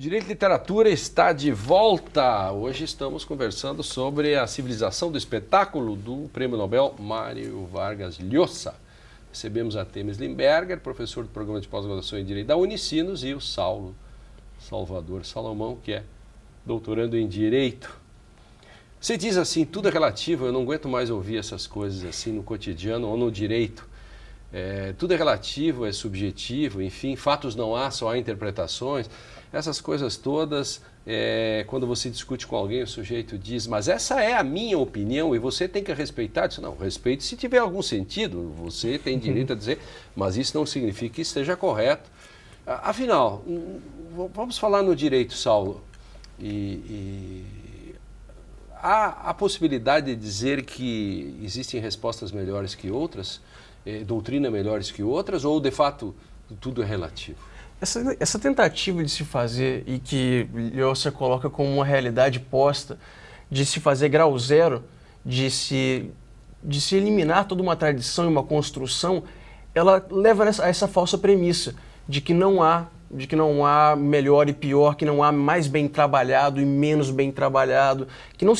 Direito e Literatura está de volta. Hoje estamos conversando sobre a civilização do espetáculo do Prêmio Nobel Mário Vargas Llosa. Recebemos a Themis Limberger, professor do Programa de Pós-Graduação em Direito da Unicinos, e o Salvador Salomão, que é doutorando em Direito. Você diz assim, tudo é relativo, eu não aguento mais ouvir essas coisas assim no cotidiano ou no direito. Tudo é relativo, é subjetivo, enfim, fatos não há, só há interpretações. Essas coisas todas, quando você discute com alguém, o sujeito diz, mas essa é a minha opinião e você tem que respeitar. Diz, não, respeito se tiver algum sentido, você tem direito a dizer, mas isso não significa que esteja correto. Afinal, vamos falar no direito, Saulo. Há a possibilidade de dizer que existem respostas melhores que outras, doutrina melhores que outras, ou de fato tudo é relativo? Essa tentativa de se fazer, e que Llosa coloca como uma realidade posta, de se fazer grau zero, de se eliminar toda uma tradição e uma construção, ela leva a essa falsa premissa de que não há melhor e pior, que não há mais bem trabalhado e menos bem trabalhado, que não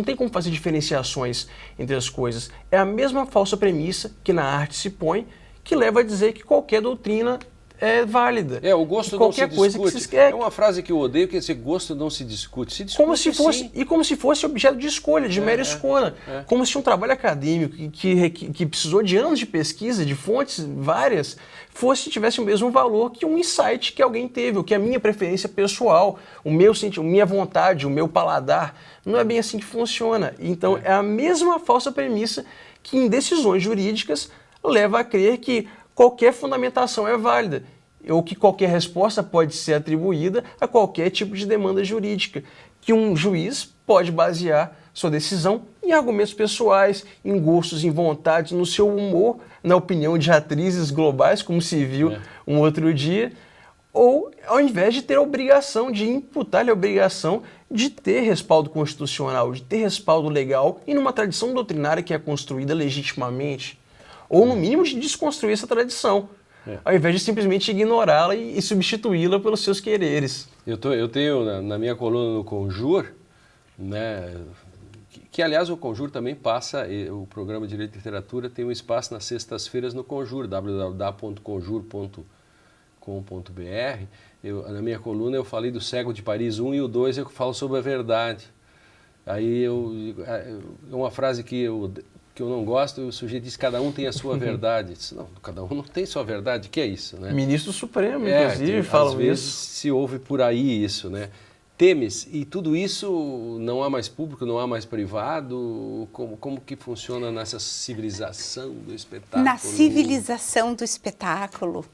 tem como fazer diferenciações entre as coisas. É a mesma falsa premissa que na arte se põe, que leva a dizer que qualquer doutrina é válida. O gosto não se discute. É uma frase que eu odeio, que esse gosto não se discute. Se discute, como se fosse objeto de escolha, de mera escolha. Como se um trabalho acadêmico que precisou de anos de pesquisa, de fontes várias, tivesse o mesmo valor que um insight que alguém teve, ou que a minha preferência pessoal, minha vontade, o meu paladar. Não é bem assim que funciona. Então, é a mesma falsa premissa que em decisões jurídicas leva a crer que qualquer fundamentação é válida, ou que qualquer resposta pode ser atribuída a qualquer tipo de demanda jurídica, que um juiz pode basear sua decisão em argumentos pessoais, em gostos, em vontades, no seu humor, na opinião de atrizes globais, como se viu um outro dia, ou ao invés de ter a obrigação, de imputar-lhe a obrigação de ter respaldo constitucional, de ter respaldo legal, e numa tradição doutrinária que é construída legitimamente, ou no mínimo de desconstruir essa tradição, ao invés de simplesmente ignorá-la e substituí-la pelos seus quereres. Eu tenho na minha coluna no Conjur, né, que aliás o Conjur também passa, o programa de Direito e Literatura tem um espaço nas sextas-feiras no Conjur, www.conjur.com.br. Na minha coluna eu falei do Cego de Paris 1 e o 2 eu falo sobre a verdade. Aí uma frase que eu não gosto, o sujeito diz que cada um tem a sua verdade. Disse, não, cada um não tem sua verdade, que é isso, né? Ministro Supremo, inclusive, falam isso. Às vezes se ouve por aí isso, né? Themis, e tudo isso não há mais público, não há mais privado? Como que funciona nessa civilização do espetáculo? Na civilização do espetáculo,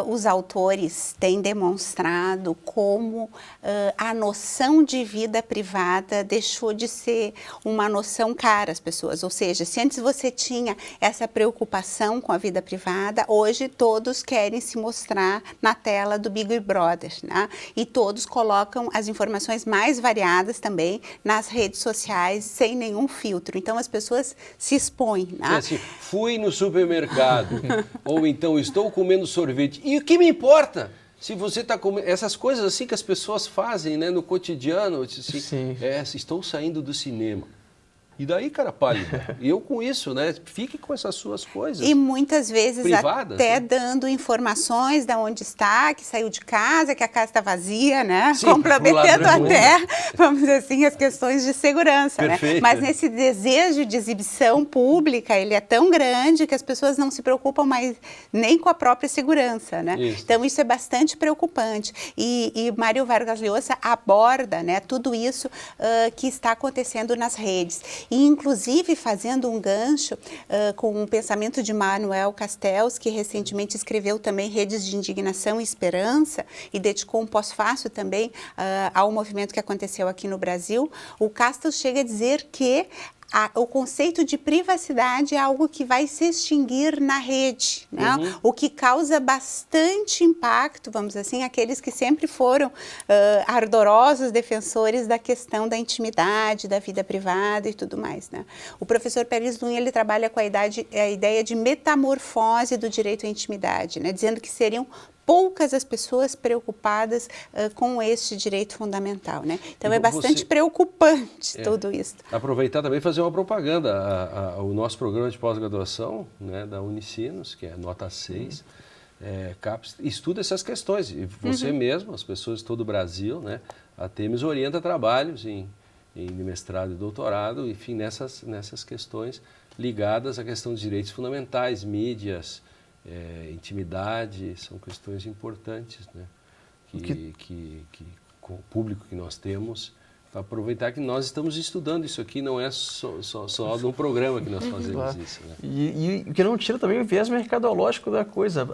os autores têm demonstrado como a noção de vida privada deixou de ser uma noção cara às pessoas. Ou seja, se antes você tinha essa preocupação com a vida privada, hoje todos querem se mostrar na tela do Big Brother, né? E todos colocam as informações mais variadas também nas redes sociais, sem nenhum filtro. Então as pessoas se expõem, né? Assim, fui no supermercado, ou então estou comendo sorvete. E o que me importa? Se você está comendo... Essas coisas assim que as pessoas fazem, né, no cotidiano. Assim, estou saindo do cinema. E daí, cara pálida? E eu com isso, né? Fique com essas suas coisas. E muitas vezes privadas, até né? Dando informações de onde está, que saiu de casa, que a casa está vazia, né? Sim, comprometendo até, vamos dizer assim, as questões de segurança, né? Mas nesse desejo de exibição pública, ele é tão grande que as pessoas não se preocupam mais nem com a própria segurança, né? Então isso é bastante preocupante. E Mário Vargas Llosa aborda, né, tudo isso que está acontecendo nas redes. E, inclusive, fazendo um gancho com o pensamento de Manuel Castells, que recentemente escreveu também Redes de Indignação e Esperança e dedicou um pós-fácil também ao movimento que aconteceu aqui no Brasil, o Castells chega a dizer que o conceito de privacidade é algo que vai se extinguir na rede, né? O que causa bastante impacto, vamos dizer assim, aqueles que sempre foram ardorosos defensores da questão da intimidade, da vida privada e tudo mais, né? O professor Pérez Lund, ele trabalha com a ideia de metamorfose do direito à intimidade, né? Dizendo que seriam poucas as pessoas preocupadas com este direito fundamental, né? Então, é bastante preocupante tudo isso. Aproveitar também e fazer uma propaganda. O nosso programa de pós-graduação, né, da Unicinos, que é nota 6, estuda essas questões. E você mesmo, as pessoas de todo o Brasil, né, a Temis orienta trabalhos em mestrado e doutorado, enfim, nessas questões ligadas à questão dos direitos fundamentais, mídias, intimidade, são questões importantes, né? Com o público que nós temos, para aproveitar que nós estamos estudando isso aqui, não é só num programa que nós fazemos isso. Né? E o que não tira também o viés mercadológico da coisa,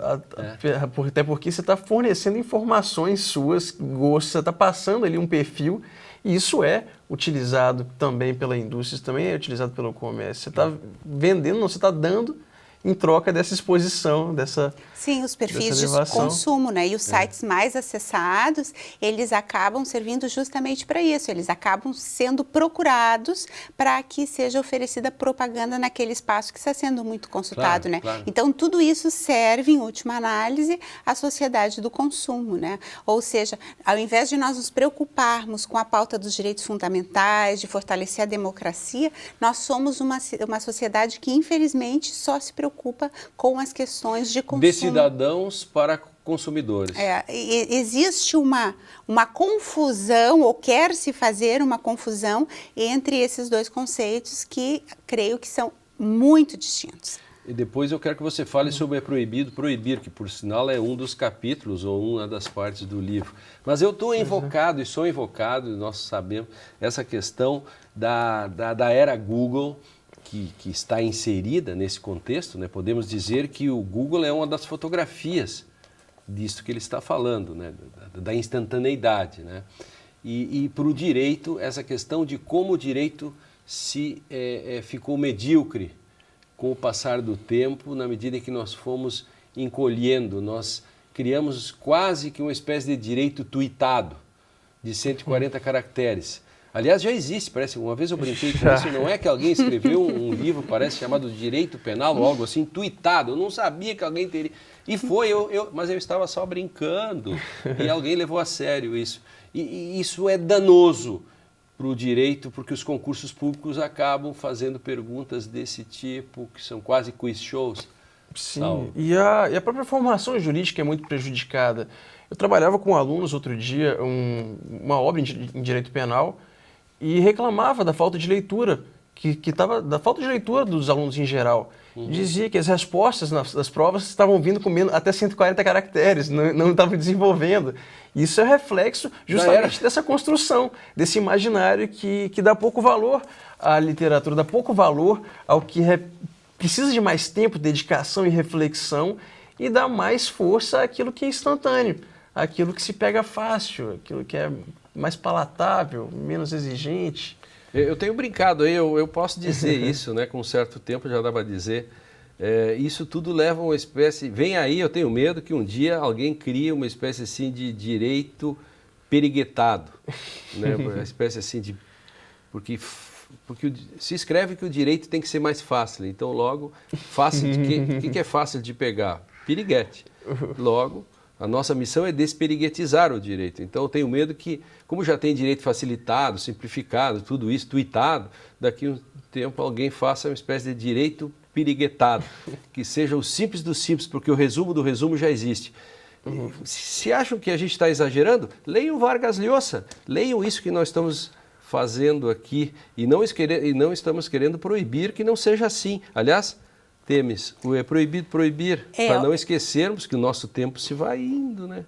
até porque você está fornecendo informações suas, gostos, você está passando ali um perfil, e isso é utilizado também pela indústria, isso também é utilizado pelo comércio. Você está vendendo, não, você está dando em troca dessa exposição, Sim, os perfis de consumo, né? E os sites mais acessados, eles acabam servindo justamente para isso. Eles acabam sendo procurados para que seja oferecida propaganda naquele espaço que está sendo muito consultado, né? Claro. Então, tudo isso serve, em última análise, à sociedade do consumo, né? Ou seja, ao invés de nós nos preocuparmos com a pauta dos direitos fundamentais, de fortalecer a democracia, nós somos uma sociedade que, infelizmente, só se preocupa com as questões de consumo. De cidadãos para consumidores. Existe uma confusão, ou quer-se fazer uma confusão entre esses dois conceitos que creio que são muito distintos. E depois eu quero que você fale sobre proibido proibir, que por sinal é um dos capítulos ou uma das partes do livro. Mas eu estou invocado e sou invocado, e nós sabemos, essa questão da era Google, que está inserida nesse contexto, né? Podemos dizer que o Google é uma das fotografias disso que ele está falando, né? Da instantaneidade. Né? E para o direito, essa questão de como o direito ficou medíocre com o passar do tempo, na medida em que nós fomos encolhendo, nós criamos quase que uma espécie de direito tuitado, de 140 caracteres. Aliás, já existe, parece, uma vez eu brinquei com isso, não é que alguém escreveu um livro, parece, chamado Direito Penal ou algo assim, tuitado, eu não sabia que alguém teria, e foi, mas eu estava só brincando, e alguém levou a sério isso. E isso é danoso para o direito, porque os concursos públicos acabam fazendo perguntas desse tipo, que são quase quiz shows. Sim, e a própria formação jurídica é muito prejudicada. Eu trabalhava com alunos outro dia, uma obra em direito penal, e reclamava da falta de leitura, da falta de leitura dos alunos em geral. Dizia que as respostas das provas estavam vindo com até 140 caracteres, não estavam desenvolvendo. Isso é reflexo justamente dessa construção, desse imaginário que dá pouco valor à literatura, dá pouco valor ao que precisa de mais tempo, dedicação e reflexão, e dá mais força àquilo que é instantâneo, àquilo que se pega fácil, aquilo que é mais palatável, menos exigente. Eu tenho brincado aí, eu posso dizer isso, né? Com um certo tempo já dá para dizer. Isso tudo leva a uma espécie... Vem aí, eu tenho medo que um dia alguém crie uma espécie assim de direito periguetado. Né? Uma espécie assim de... Porque se escreve que o direito tem que ser mais fácil. Então, logo, fácil o que é fácil de pegar? Piriguete. Logo... A nossa missão é desperiguetizar o direito. Então, eu tenho medo que, como já tem direito facilitado, simplificado, tudo isso, tuitado, daqui a um tempo alguém faça uma espécie de direito piriguetado, que seja o simples do simples, porque o resumo do resumo já existe. Se acham que a gente está exagerando, leiam Vargas Llosa, leiam isso que nós estamos fazendo aqui, e não estamos querendo proibir que não seja assim. Aliás, Temis, é proibido proibir, para não esquecermos que o nosso tempo se vai indo, né?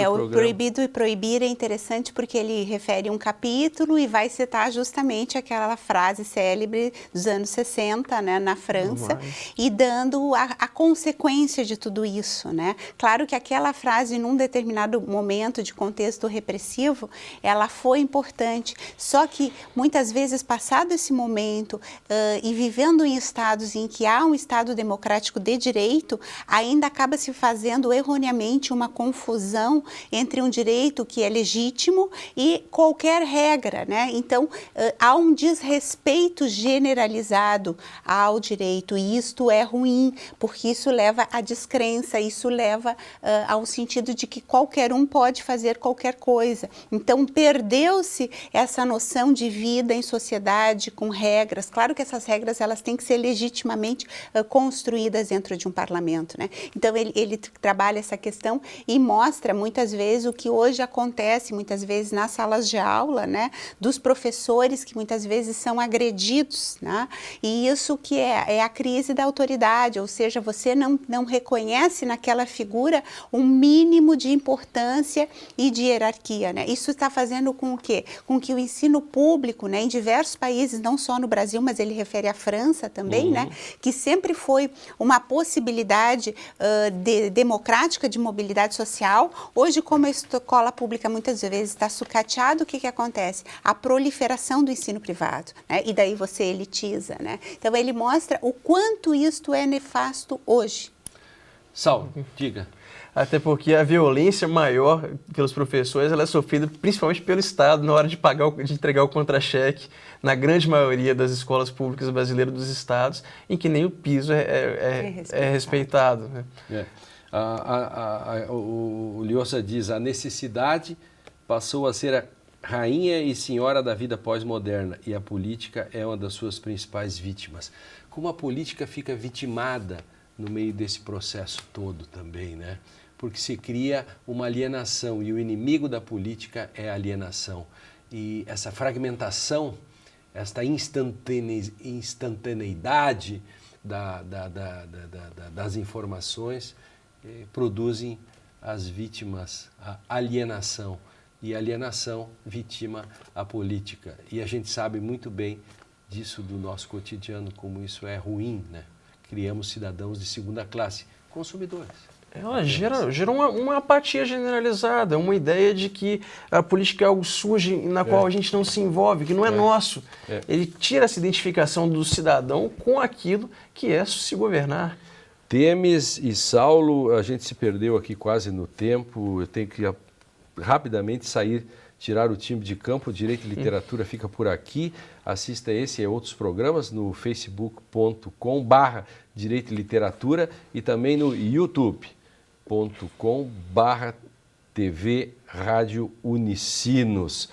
O proibido e proibir é interessante porque ele refere um capítulo e vai citar justamente aquela frase célebre dos anos 60, né, na França, e dando a consequência de tudo isso, né? Claro que aquela frase, num determinado momento de contexto repressivo, ela foi importante, só que muitas vezes, passado esse momento e vivendo em estados em que há um Estado democrático de direito, ainda acaba se fazendo erroneamente uma confusão entre um direito que é legítimo e qualquer regra, né? Então, há um desrespeito generalizado ao direito e isto é ruim, porque isso leva à descrença, isso leva ao sentido de que qualquer um pode fazer qualquer coisa. Então, perdeu-se essa noção de vida em sociedade com regras. Claro que essas regras elas têm que ser legitimamente construídas dentro de um parlamento, né? Então, ele trabalha essa questão e mostra muitas vezes o que hoje acontece, muitas vezes nas salas de aula, né? Dos professores que muitas vezes são agredidos, né? E isso que é a crise da autoridade, ou seja, você não reconhece naquela figura um mínimo de importância e de hierarquia, né? Isso está fazendo com o quê? Com que o ensino público, né, em diversos países, não só no Brasil, mas ele refere à França também, né, que sempre foi uma possibilidade democrática de mobilidade social. Hoje, como a escola pública muitas vezes está sucateada, o que acontece? A proliferação do ensino privado, né? E daí você elitiza, né? Então, ele mostra o quanto isto é nefasto hoje. Saulo, diga. Até porque a violência maior pelos professores ela é sofrida principalmente pelo Estado na hora de entregar o contra-cheque na grande maioria das escolas públicas brasileiras dos estados, em que nem o piso é respeitado. Né? O Lhosa diz, a necessidade passou a ser a rainha e senhora da vida pós-moderna e a política é uma das suas principais vítimas. Como a política fica vitimada no meio desse processo todo também, né? Porque se cria uma alienação e o inimigo da política é a alienação. E essa fragmentação, esta instantaneidade das informações produzem as vítimas, a alienação. E a alienação vitima a política. E a gente sabe muito bem disso do nosso cotidiano, como isso é ruim, né? Criamos cidadãos de segunda classe, consumidores. Ela gera uma apatia generalizada, uma ideia de que a política é algo sujo na qual a gente não se envolve, que não é nosso. Ele tira essa identificação do cidadão com aquilo que é se governar. Temes e Saulo, a gente se perdeu aqui quase no tempo, eu tenho que rapidamente sair, tirar o time de campo, Direito e Literatura fica por aqui, assista esse e outros programas no facebook.com/Direito e Literatura e também no youtube.com/TV Rádio Unicinos.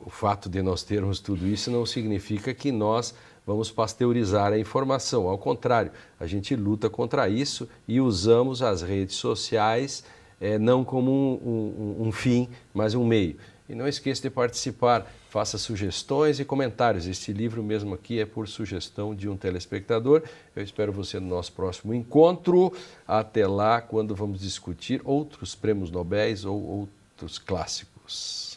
O fato de nós termos tudo isso não significa que nós vamos pasteurizar a informação, ao contrário, a gente luta contra isso e usamos as redes sociais não como um fim, mas um meio. E não esqueça de participar, faça sugestões e comentários. Este livro mesmo aqui é por sugestão de um telespectador. Eu espero você no nosso próximo encontro. Até lá, quando vamos discutir outros prêmios Nobéis ou outros clássicos.